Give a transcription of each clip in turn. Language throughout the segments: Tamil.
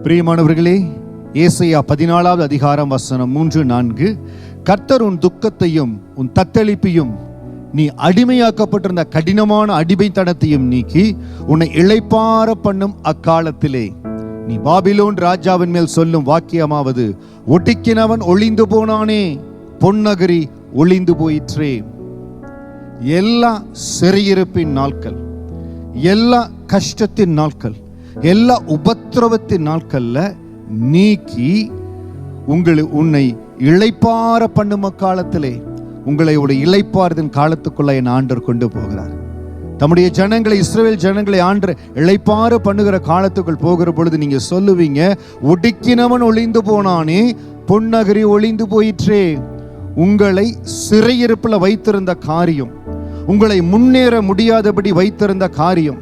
பிரியமானவர்களே, ஏசாயா 14வது அதிகாரம் வசனம் 3-4. கர்த்தர் உன் துக்கத்தையும் உன் தத்தளிப்பையும் நீ அடிமையாக்கப்பட்டிருந்த கடினமான அடிமைத்தனத்தையும் நீக்கி உன்னை இளைப்பார பண்ணும் அக்காலத்திலே நீ பாபிலோன் ராஜாவின் மேல் சொல்லும் வாக்கியமாவது, ஒடுக்கினவன் ஒளிந்து போனானே, பொன்னகரி ஒளிந்து போயிற்றே. எல்லா சிறையிருப்பின் நாட்கள், எல்லா கஷ்டத்தின் நாட்கள், எல்லா உபத்திரவத்தின் நாட்கள்ல நீக்கி உன்னை இளைப்பார பண்ணும் காலத்திலே உங்களை ஒரு இளைப்பாறுதன் காலத்துக்குள்ள என் ஆண்டவர் கொண்டு போகிறார். தம்முடைய ஜனங்களை, இஸ்ரவேல் ஜனங்களை ஆண்டு இளைப்பாறு பண்ணுகிற காலத்துக்குள் போகிற பொழுது நீங்க சொல்லுவீங்க, ஒடுக்கினவன் ஒளிந்து போனானே, பொன்னகரி ஒளிந்து போயிற்றே. உங்களை சிறையிருப்பில் வைத்திருந்த காரியம், உங்களை முன்னேற முடியாதபடி வைத்திருந்த காரியம்,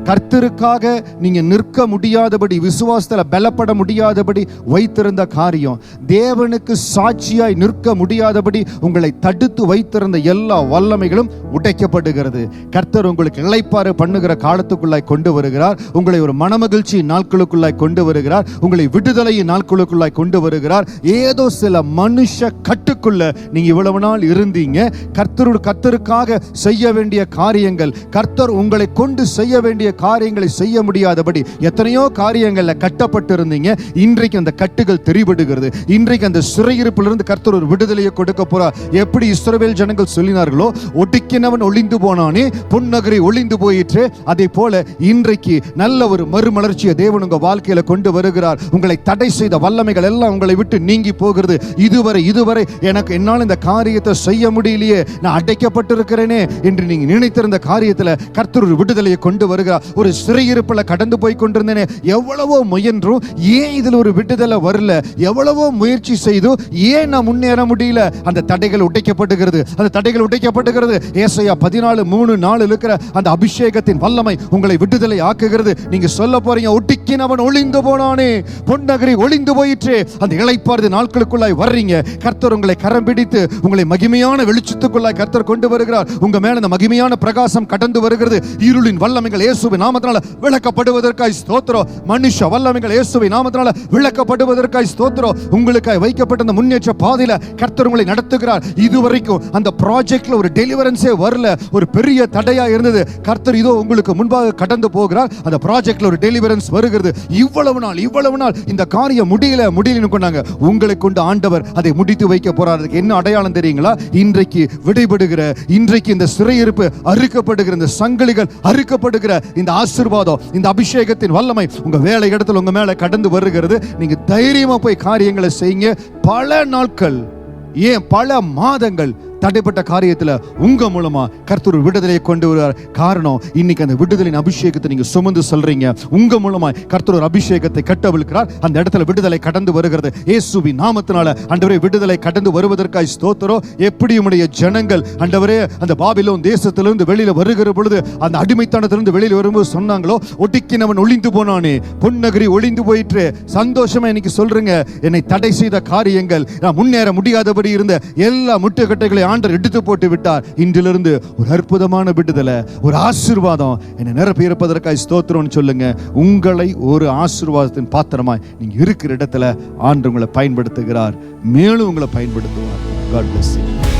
கர்த்தருக்காக நீங்க நிற்க முடியாதபடி, விசுவாசத்துல பலப்பட முடியாதபடி வைத்திருந்த காரியம், தேவனுக்கு சாட்சியாய் நிற்க முடியாதபடி உங்களை தடுத்து வைத்திருந்த எல்லா வல்லமைகளும் உடைக்கப்படுகிறது. கர்த்தர் உங்களுக்கு இளைப்பாறு பண்ணுகிற காலத்துக்குள்ளாய் கொண்டு வருகிறார். உங்களை ஒரு மனமகிழ்ச்சி நாட்களுக்குள்ளாய் கொண்டு வருகிறார். உங்களை விடுதலையின் நாட்களுக்குள்ளாய் கொண்டு வருகிறார். ஏதோ சில மனுஷ கட்டுக்குள்ள நீங்க இவ்வளவு நாள் இருந்தீங்க. கர்த்தருக்காக செய்ய வேண்டிய காரியங்கள், கர்த்தர் உங்களை கொண்டு செய்ய வேண்டிய காரியங்களை செய்ய முடியாதபடி எத்தனையோ காரியங்கள்ல கட்டப்பட்டு இருந்தீங்க. இன்றைக்கு அந்த கட்டுகள் தெரிபடுகிறது. இன்றைக்கு அந்த சிறையிருப்பிலிருந்து கர்த்தர் ஒரு விடுதலையை கொடுக்க போறார். எப்படி இஸ்ரவேல் ஜனங்கள் சொல்லினார்களோ, ஒடுக்கினவன் ஒளிந்து போனானே, பொன்னகரி ஒளிந்து போயிற்று, அதே போல இன்றைக்கு நல்ல ஒரு மறுமலர்ச்சியை தேவன் உங்க வாழ்க்கையில கொண்டு வருகிறார். உங்களை தடை செய்த வல்லமைகள் எல்லாம் உங்களை விட்டு நீங்கி போகிறது. இதுவரை என்னால் இந்த காரியத்தை செய்ய முடியலையே, நான் அடைக்கப்பட்டிருக்கிறேனே என்று நீங்க நினைத்திருந்த காரியத்துல கர்த்தர் ஒரு விடுதலையை கொண்டு வருகிறார். ஒரு சிறையிருப்பில் கடந்து போய் கொண்டிருந்தேனே, எவ்வளவோ முயன்றும் ஏன் இதுல ஒரு விடுதலை வரல, எவ்வளவோ முயற்சி செய்தும் ஏன் நான் முன்னேற முடியல, அந்த தடைகள் உடைக்கப்படுகிறது. அந்த தடைகள் உடைக்கப்படுகிறது. ஏசாயா 14:3-4 இருக்கிற அந்த அபிஷேகத்தின் வல்லமை உங்களை விடுதலை ஆக்குகிறது. நீங்க சொல்ல போறீங்க, ஒடுக்கினவன் ஒளிந்து போனானே, பொன்னகரி ஒளிந்து போயிற்றே. அந்த இளைப்பாறுதல் நாட்களுக்குள்ளாய் வர்றீங்க. கர்த்தர் உங்களை கரம் பிடித்து உங்களை மகிமையான வெளிச்சத்துக்குள்ளாய் கர்த்தர் கொண்டு வருகிறார். உங்க மேல அந்த மகிமையான பிரகாசம் கடந்து வருகிறது. இருளின் வல்லமைகள் இயேசுவின் நாமத்தினால விளக்கப்படுவதற்காய் ஸ்தோத்திரம். மனுஷ வல்லமைகள் இயேசுவின் நாமத்தினால விளக்கப்படுவதற்காய் ஸ்தோத்திரம். உங்களுக்காய் வைக்கப்பட்ட அந்த முன்னேற்ற பாதையில கர்த்தர் உங்களை நடத்துகிறார். இதுவரைக்கும் அந்த ப்ராஜெக்ட்ல ஒரு டெலிவரன்ஸே வரல, ஒரு பெரிய தடையா இருந்தது. கர்த்தர் இதோ உங்களுக்கு முன்பாக கடந்து போகிறார். அந்த ப்ராஜெக்ட்ல ஒரு டெலிவரன்ஸ் வருகிறது. இவ்வளவு நாள் இந்த காரியம் முடியலன்னு கொண்டாங்க. உங்களை கொண்டு ஆண்டவர் அதை முடித்து வைக்க போறார். என்ன அடையாளம் தெரியுங்களா? இன்றைக்கு விடைபடுகிற, இன்றைக்கு இந்த சிறையிருப்பு அறுக்கப்படுகிற, இந்த சங்கிலிகள் அறுக்கப்படுகிற இந்த ஆசீர்வாதம், இந்த அபிஷேகத்தின் வல்லமை உங்க வேலை இடத்துல உங்க மேல கடந்து வருகிறது. நீங்க தைரியமா போய் காரியங்களை செய்யுங்க. பல நாட்கள், ஏன் பல மாதங்கள் தடைப்பட்ட காரியத்துல உங்க மூலமா கர்த்தர் விடுதலையை கொண்டு வருவார். காரணம், இன்னைக்கு அந்த விடுதலின் அபிஷேகத்தை நீங்க சுமந்து சொல்றீங்க. உங்க மூலமா கர்த்தர் ஒரு அபிஷேகத்தை கட்டவிழ்க்கிறார். அந்த இடத்துல விடுதலை கடந்து வருகிறது. இயேசுவின் நாமத்தினால ஆண்டவரே, விடுதலை கடந்து வருவதற்காய் ஸ்தோத்திரம். எப்படி உம்முடைய ஜனங்கள் ஆண்டவரே அந்த பாபிலோன் தேசத்திலிருந்து வெளியில வருகிற பொழுது, அந்த அடிமைத்தனத்திலிருந்து வெளியில வரும்போது சொன்னாங்களோ, ஒடுக்கினவன் ஒளிந்து போனானே, பொன்னகரி ஒளிந்து போயிற்று. சந்தோஷமா இன்னைக்கு சொல்றீங்க, என்னை தடை செய்த காரியங்கள், நான் முன்னேற முடியாதபடி இருந்த எல்லா முட்டுக்கட்டைகளை ஆண்டவர் எடுத்து போட்டு விட்டார். இன்றிலிருந்து ஒரு அற்புதமான விடுதலை, ஒரு ஆசீர்வாதம் என்னை நிரப்பி இருப்பதற்காக ஸ்தோத்திரம்னு சொல்லுங்க. உங்களை ஒரு ஆசீர்வாதத்தின் பாத்திரமாய் நீங்க இருக்கிற இடத்துல ஆண்டவர் உங்களை பயன்படுத்துகிறார். மேலும் உங்களை பயன்படுத்துவார். God bless you.